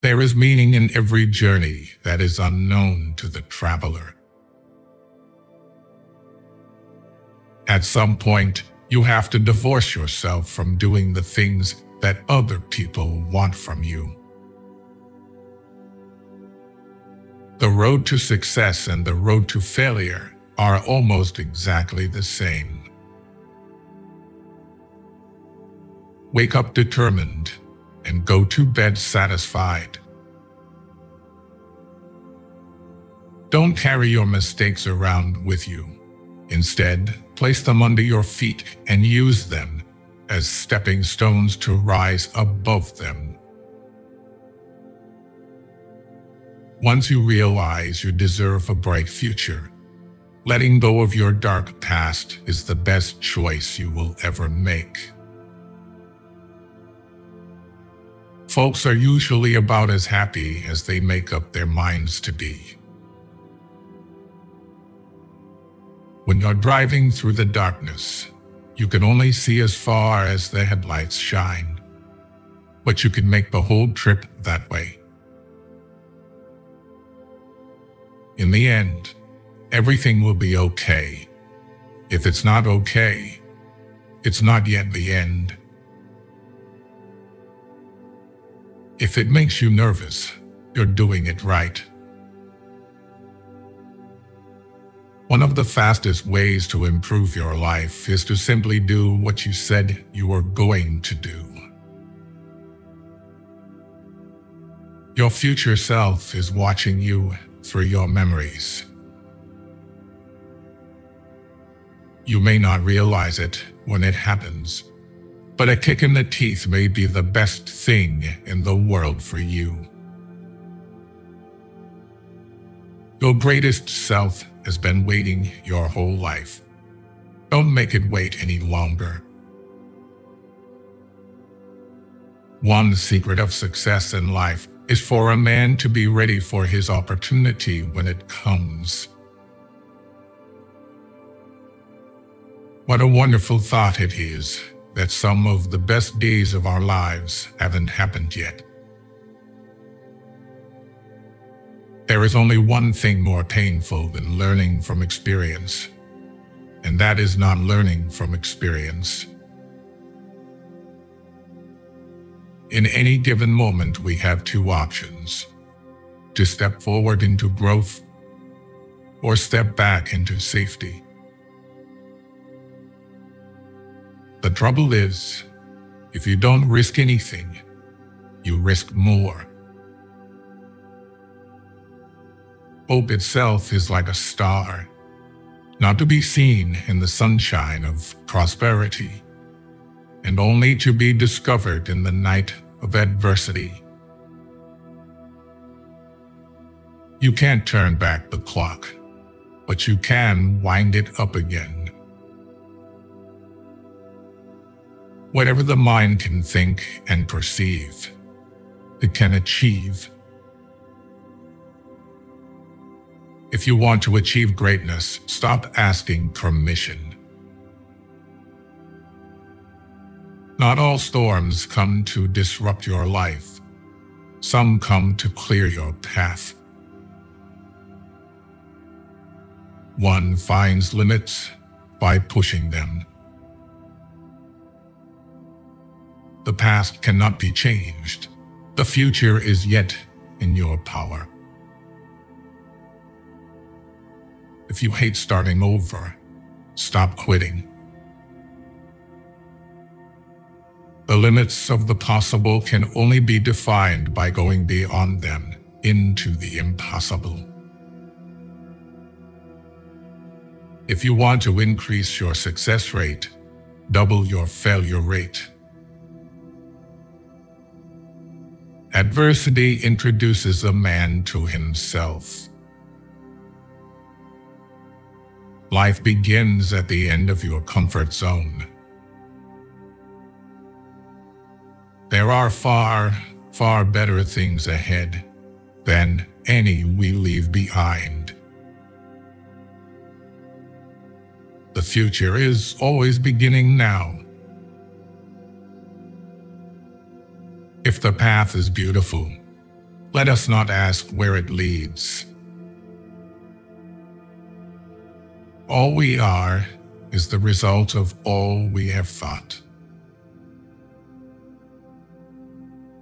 There is meaning in every journey that is unknown to the traveler. At some point, you have to divorce yourself from doing the things that other people want from you. The road to success and the road to failure are almost exactly the same. Wake up determined and go to bed satisfied. Don't carry your mistakes around with you. Instead, place them under your feet and use them as stepping stones to rise above them. Once you realize you deserve a bright future, letting go of your dark past is the best choice you will ever make. Folks are usually about as happy as they make up their minds to be. When you're driving through the darkness, you can only see as far as the headlights shine, but you can make the whole trip that way. In the end, everything will be okay. If it's not okay, it's not yet the end. If it makes you nervous, you're doing it right. One of the fastest ways to improve your life is to simply do what you said you were going to do. Your future self is watching you through your memories. You may not realize it when it happens, but a kick in the teeth may be the best thing in the world for you. Your greatest self has been waiting your whole life. Don't make it wait any longer. One secret of success in life is for a man to be ready for his opportunity when it comes. What a wonderful thought it is that some of the best days of our lives haven't happened yet. There is only one thing more painful than learning from experience, and that is not learning from experience. In any given moment, we have two options: to step forward into growth or step back into safety. The trouble is, if you don't risk anything, you risk more. Hope itself is like a star, not to be seen in the sunshine of prosperity, and only to be discovered in the night of adversity. You can't turn back the clock, but you can wind it up again. Whatever the mind can think and perceive, it can achieve. If you want to achieve greatness, stop asking permission. Not all storms come to disrupt your life. Some come to clear your path. One finds limits by pushing them. The past cannot be changed. The future is yet in your power. If you hate starting over, stop quitting. The limits of the possible can only be defined by going beyond them into the impossible. If you want to increase your success rate, double your failure rate. Adversity introduces a man to himself. Life begins at the end of your comfort zone. There are far, far better things ahead than any we leave behind. The future is always beginning now. If the path is beautiful, Let us not ask where it leads. All we are is the result of all we have thought.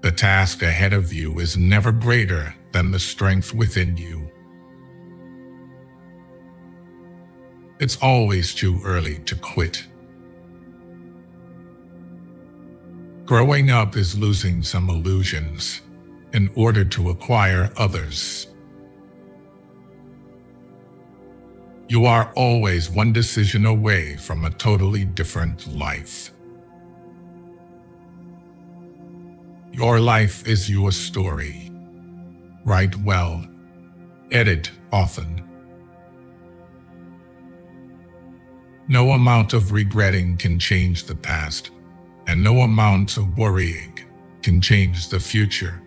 The task ahead of you is never greater than the strength within you. It's always too early to quit. Growing up is losing some illusions in order to acquire others. You are always one decision away from a totally different life. Your life is your story. Write well. Edit often. No amount of regretting can change the past, and no amount of worrying can change the future.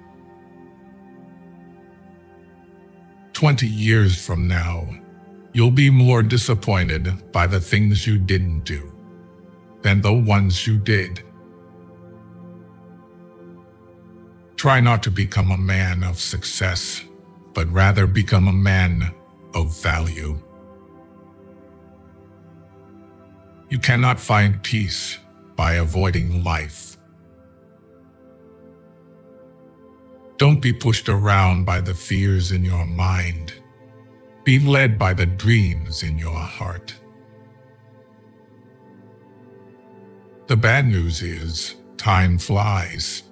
20 years from now, you'll be more disappointed by the things you didn't do than the ones you did. Try not to become a man of success, but rather become a man of value. You cannot find peace by avoiding life. Don't be pushed around by the fears in your mind. Be led by the dreams in your heart. The bad news is time flies.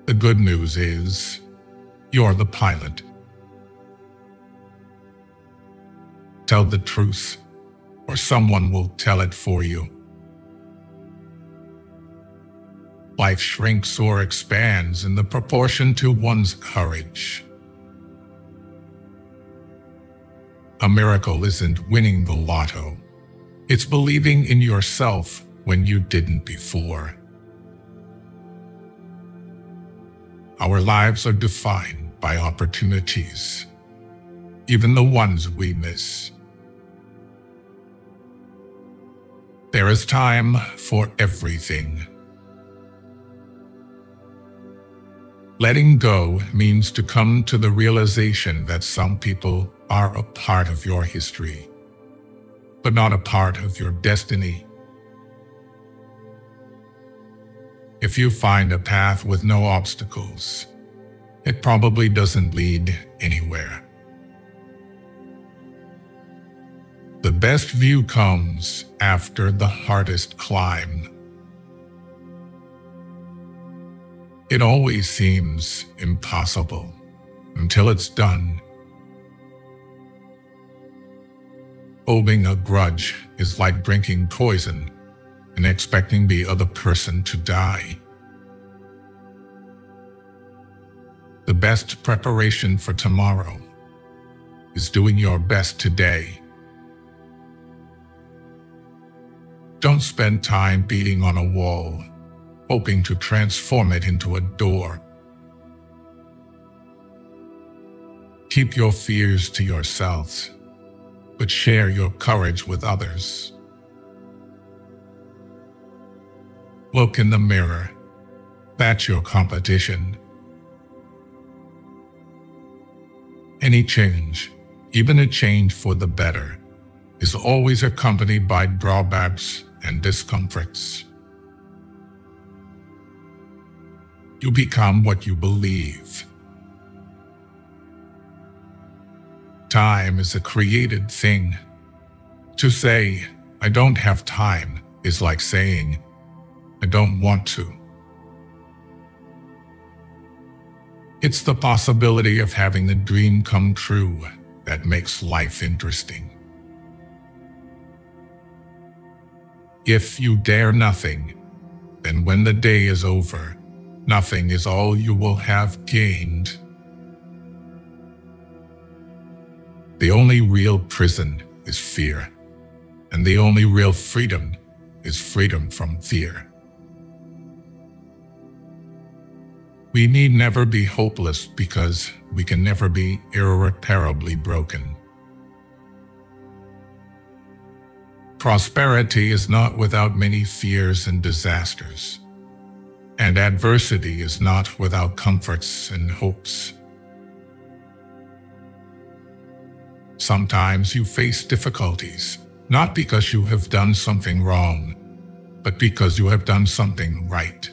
The good news is you're the pilot. Tell the truth, or someone will tell it for you. Life shrinks or expands in the proportion to one's courage. A miracle isn't winning the lotto. It's believing in yourself when you didn't before. Our lives are defined by opportunities, even the ones we miss. There is time for everything. Letting go means to come to the realization that some people are a part of your history, but not a part of your destiny. If you find a path with no obstacles, it probably doesn't lead anywhere. The best view comes after the hardest climb. It always seems impossible until it's done. Holding a grudge is like drinking poison and expecting the other person to die. The best preparation for tomorrow is doing your best today. Don't spend time beating on a wall, hoping to transform it into a door. Keep your fears to yourselves, but share your courage with others. Look in the mirror. That's your competition. Any change, even a change for the better, is always accompanied by drawbacks and discomforts. You become what you believe. Time is a created thing. To say, "I don't have time," is like saying, "I don't want to." It's the possibility of having the dream come true that makes life interesting. If you dare nothing, then when the day is over, nothing is all you will have gained. The only real prison is fear, and the only real freedom is freedom from fear. We need never be hopeless because we can never be irreparably broken. Prosperity is not without many fears and disasters, and adversity is not without comforts and hopes. Sometimes you face difficulties, not because you have done something wrong, but because you have done something right.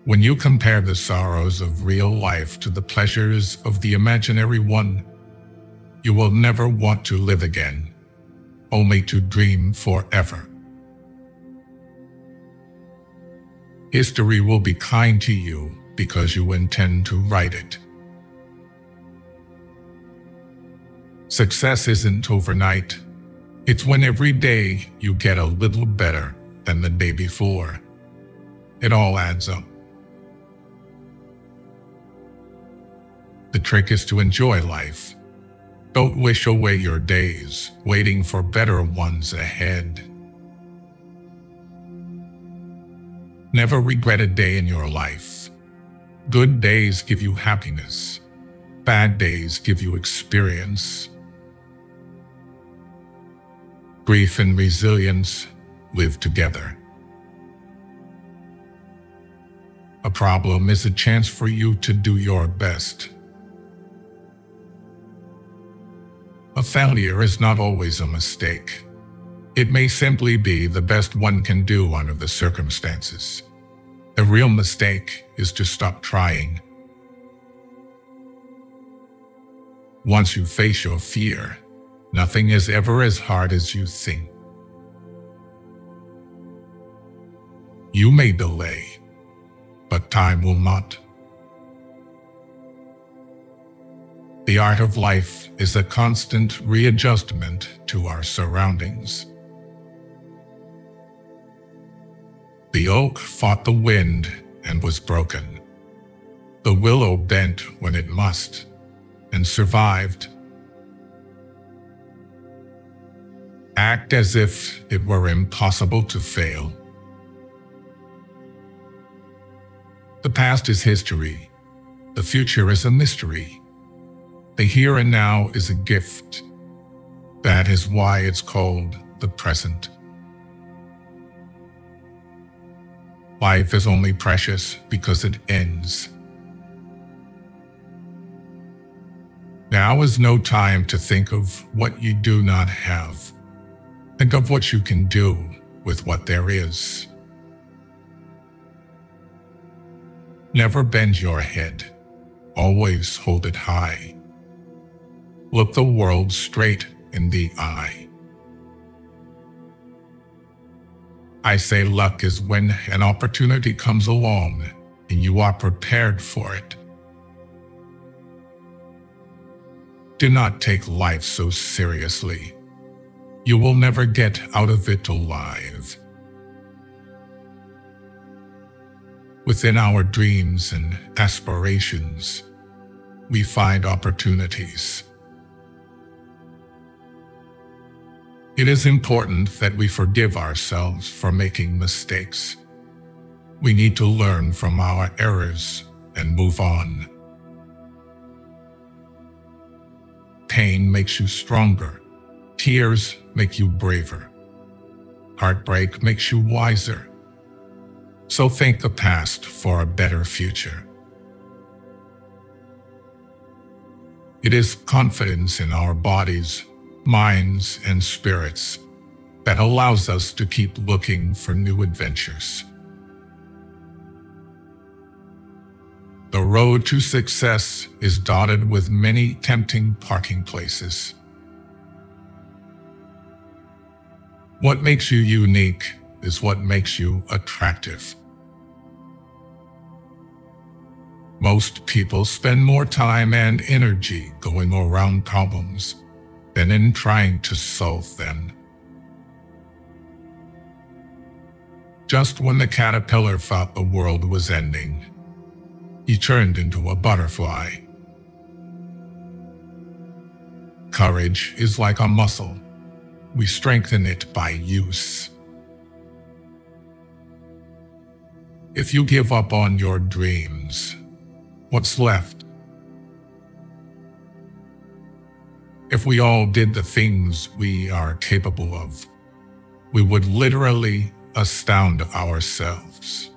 When you compare the sorrows of real life to the pleasures of the imaginary one, you will never want to live again, only to dream forever. History will be kind to you because you intend to write it. Success isn't overnight. It's when every day you get a little better than the day before. It all adds up. The trick is to enjoy life. Don't wish away your days, waiting for better ones ahead. Never regret a day in your life. Good days give you happiness. Bad days give you experience. Grief and resilience live together. A problem is a chance for you to do your best. A failure is not always a mistake. It may simply be the best one can do under the circumstances. The real mistake is to stop trying. Once you face your fear, nothing is ever as hard as you think. You may delay, but time will not. The art of life is a constant readjustment to our surroundings. The oak fought the wind and was broken. The willow bent when it must and survived. Act as if it were impossible to fail. The past is history. The future is a mystery. The here and now is a gift. That is why it's called the present. Life is only precious because it ends. Now is no time to think of what you do not have. Think of what you can do with what there is. Never bend your head. Always hold it high. Look the world straight in the eye. I say luck is when an opportunity comes along and you are prepared for it. Do not take life so seriously. You will never get out of it alive. Within our dreams and aspirations, we find opportunities. It is important that we forgive ourselves for making mistakes. We need to learn from our errors and move on. Pain makes you stronger. Tears make you braver. Heartbreak makes you wiser. So thank the past for a better future. It is confidence in our bodies, minds, and spirits that allows us to keep looking for new adventures. The road to success is dotted with many tempting parking places. What makes you unique is what makes you attractive. Most people spend more time and energy going around problems than in trying to solve them. Just when the caterpillar thought the world was ending, he turned into a butterfly. Courage is like a muscle. We strengthen it by use. If you give up on your dreams, what's left? If we all did the things we are capable of, we would literally astound ourselves.